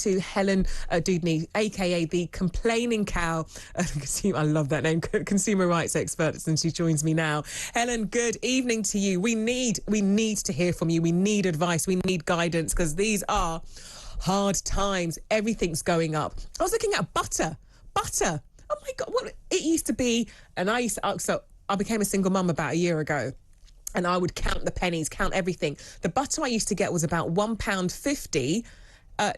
to Helen Dudney, aka the complaining cow. I love that name, consumer rights expert, and she joins me now. Helen, good evening to you. We need to hear from you. We need advice. We need guidance, because these are hard times. Everything's going up. I was looking at butter. Oh my God, what it used to be. And I became a single mum about a year ago. And I would count the pennies, count everything. The butter I used to get was about £1.50.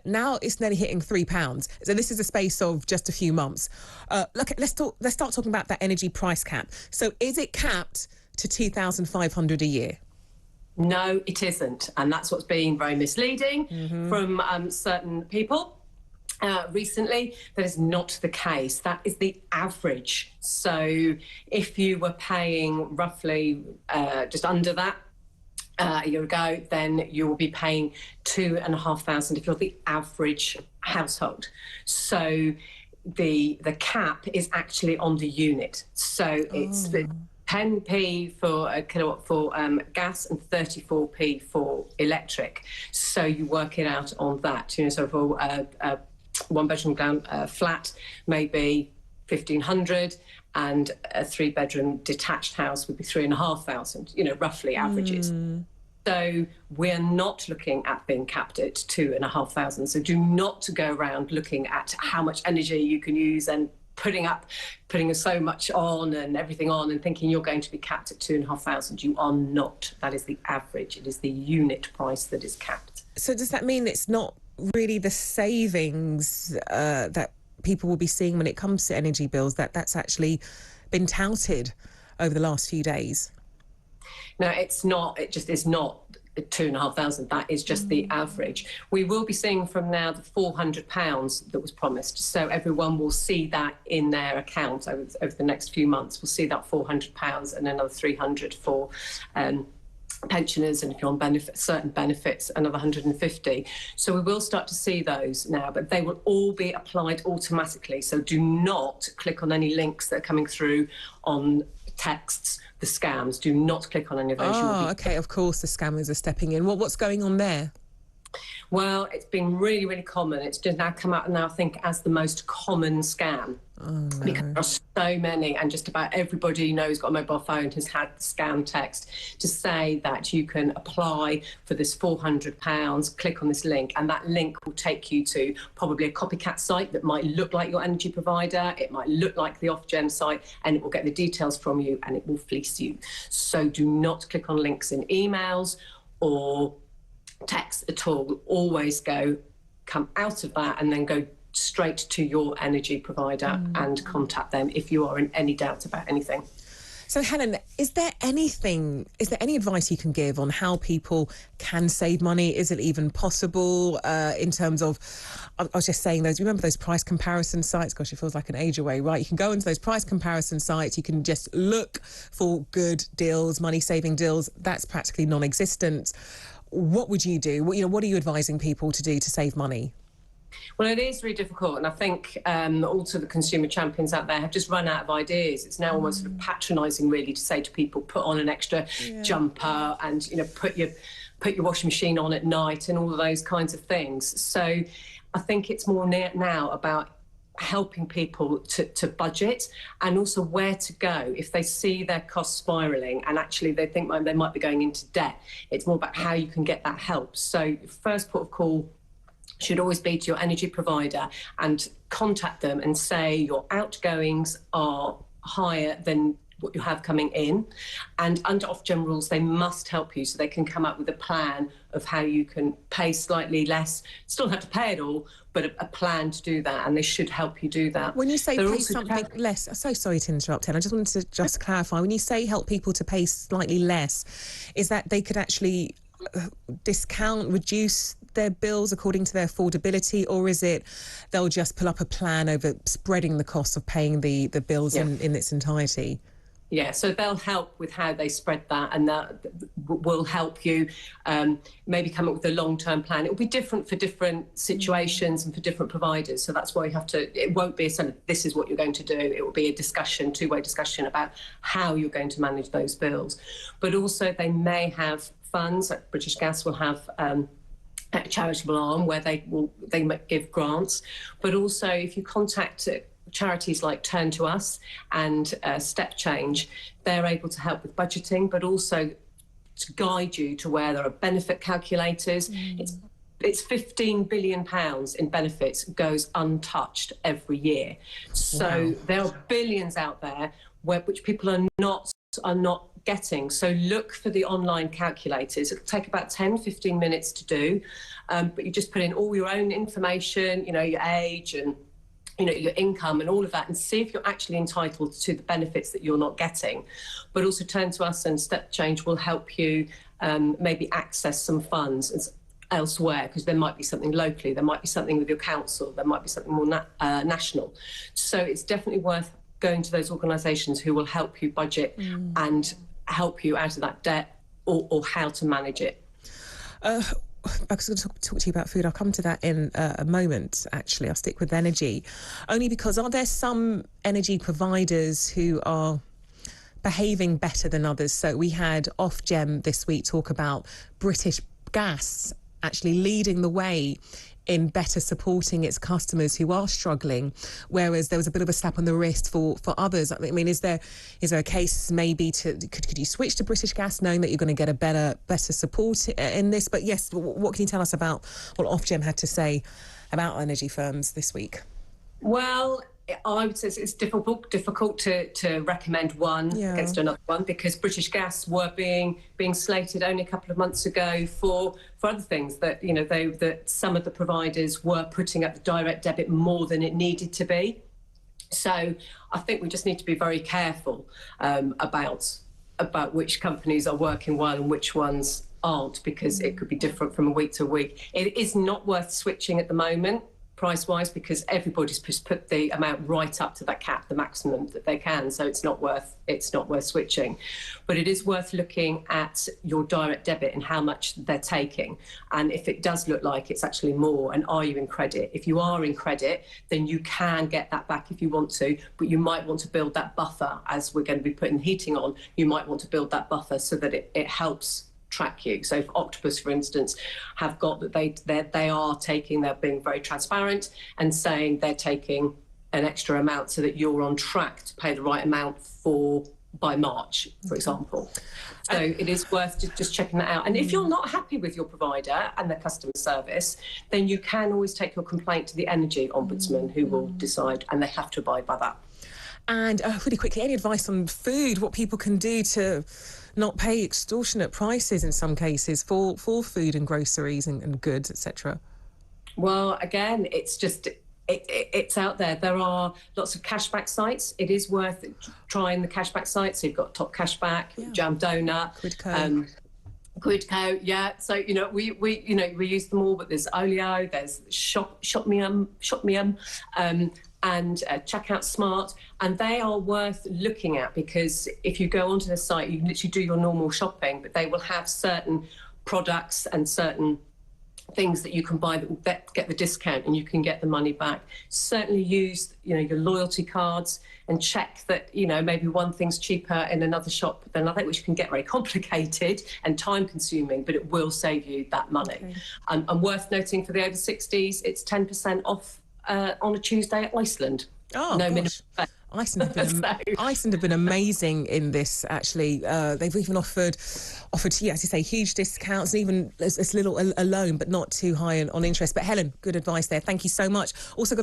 Now it's nearly hitting £3. So this is a space of just a few months. Let's start talking about that energy price cap. So is it capped to $2,500 a year? No, it isn't. And that's what's being very misleading from certain people. Recently, that is not the case. That is the average. So if you were paying roughly just under that a year ago, then you will be paying £2,500 if you're the average household. So the cap is actually on the unit. So it's the 10p for a kilowatt for gas and 34p for electric. So you work it out on that. You know, so for one-bedroom flat maybe 1,500, and a three-bedroom detached house would be 3,500. You know, roughly averages. So we're not looking at being capped at 2,500. So do not go around looking at how much energy you can use and putting so much on and everything on and thinking you're going to be capped at 2,500. You are not. That is the average. It is the unit price that is capped. So does that mean it's not really the savings that people will be seeing when it comes to energy bills, that's actually been touted over the last few days? No, it's not. It just is not 2,500. That is just the average. We will be seeing from now the £400 that was promised. So everyone will see that in their account over the next few months. We'll see that £400 and another 300 for pensioners, and if you're on certain benefits, another 150. So we will start to see those now, but they will all be applied automatically. So do not click on any links that are coming through on texts, the scams. Do not click on any of those. Oh, okay, of course the scammers are stepping in. What's going on there? Well, it's been really, really common. It's just now come out now, I think, as the most common scam. Oh, no. Because there are so many, and just about everybody you know who's got a mobile phone has had the scam text to say that you can apply for this £400, click on this link, and that link will take you to probably a copycat site that might look like your energy provider, it might look like the Ofgem site, and it will get the details from you and it will fleece you. So do not click on links in emails or text at all. Always come out of that and then go straight to your energy provider and contact them if you are in any doubt about anything. So Helen, is there any advice you can give on how people can save money? Is it even possible in terms of, I was just saying remember those price comparison sites? Gosh, it feels like an age away, right? You can go into those price comparison sites, you can just look for good deals, money-saving deals. That's practically non-existent. What would you do? What are you advising people to do to save money? Well, it is really difficult, and I think also the consumer champions out there have just run out of ideas. It's now almost sort of patronising, really, to say to people, put on an extra jumper and put your washing machine on at night and all of those kinds of things. So I think it's more now about helping people to budget, and also where to go if they see their costs spiralling and actually they think they might be going into debt. It's more about how you can get that help. So first port of call should always be to your energy provider and contact them and say your outgoings are higher than what you have coming in, and under Ofgem rules they must help you, so they can come up with a plan of how you can pay slightly less, still have to pay it all, but a plan to do that, and they should help you do that. When you say pay something less, I'm so sorry to interrupt, Helen, I just wanted to clarify, when you say help people to pay slightly less, is that they could actually reduce their bills according to their affordability, or is it they'll just pull up a plan over spreading the cost of paying the bills in its entirety? Yeah, so they'll help with how they spread that, and that will help you maybe come up with a long-term plan. It will be different for different situations and for different providers. So that's why you have to, it won't be a sort of, this is what you're going to do. It will be a discussion, two-way discussion about how you're going to manage those bills. But also they may have funds, like British Gas will have charitable arm where they might give grants, but also if you contact charities like Turn to Us and Step Change, they're able to help with budgeting, but also to guide you to where there are benefit calculators. It's £15 billion in benefits goes untouched every year. So there are billions out there which people are not getting. So look for the online calculators. It'll take about 10-15 minutes to do, but you just put in all your own information, your age and your income and all of that, and see if you're actually entitled to the benefits that you're not getting. But also Turn to Us and Step Change will help you maybe access some funds elsewhere, because there might be something locally, there might be something with your council, there might be something more national. So it's definitely worth going to those organisations who will help you budget and help you out of that debt or how to manage it. I was going to talk to you about food. I'll come to that in a moment, actually. I'll stick with energy. Only because are there some energy providers who are behaving better than others? So we had Ofgem this week talk about British Gas actually leading the way in better supporting its customers who are struggling, whereas there was a bit of a slap on the wrist for others. I mean, is there a case maybe could you switch to British Gas knowing that you're going to get a better support in this? But yes, what can you tell us about what Ofgem had to say about energy firms this week? Well, I would say it's difficult to recommend one against another one, because British Gas were being slated only a couple of months ago for other things that that some of the providers were putting up the direct debit more than it needed to be. So I think we just need to be very careful about which companies are working well and which ones aren't, because it could be different from a week to week. It is not worth switching at the moment, price-wise, because everybody's put the amount right up to that cap, the maximum that they can. So it's not worth switching. But it is worth looking at your direct debit and how much they're taking. And if it does look like it's actually more, and are you in credit? If you are in credit, then you can get that back if you want to, but you might want to build that buffer. As we're going to be putting heating on, you might want to build that buffer so that it helps track you. So if Octopus, for instance, have got that they're being very transparent and saying they're taking an extra amount so that you're on track to pay the right amount by March, for example. So it is worth just checking that out. And if you're not happy with your provider and their customer service, then you can always take your complaint to the Energy Ombudsman, who will decide, and they have to abide by that. And really quickly, any advice on food, what people can do to not pay extortionate prices in some cases for food and groceries and goods, etc.? Well, again, it's just it's out there. There are lots of cashback sites. It is worth trying the cashback sites. So you've got Top Cashback, Jam Donut, Quidco, yeah. So we use them all, but there's Olio, there's Shopmium, and Checkout Smart, and they are worth looking at, because if you go onto the site, you can literally do your normal shopping, but they will have certain products and certain things that you can buy that will get the discount, and you can get the money back. Certainly use your loyalty cards and check that maybe one thing's cheaper in another shop than another, which can get very complicated and time consuming, but it will save you that money. Okay. And worth noting for the over 60s, it's 10% off on a Tuesday at Iceland. Oh, no minimum. Iceland have been amazing in this, actually. They've even offered, as you say, huge discounts, and even as little a loan, but not too high on interest. But Helen, good advice there. Thank you so much. Also got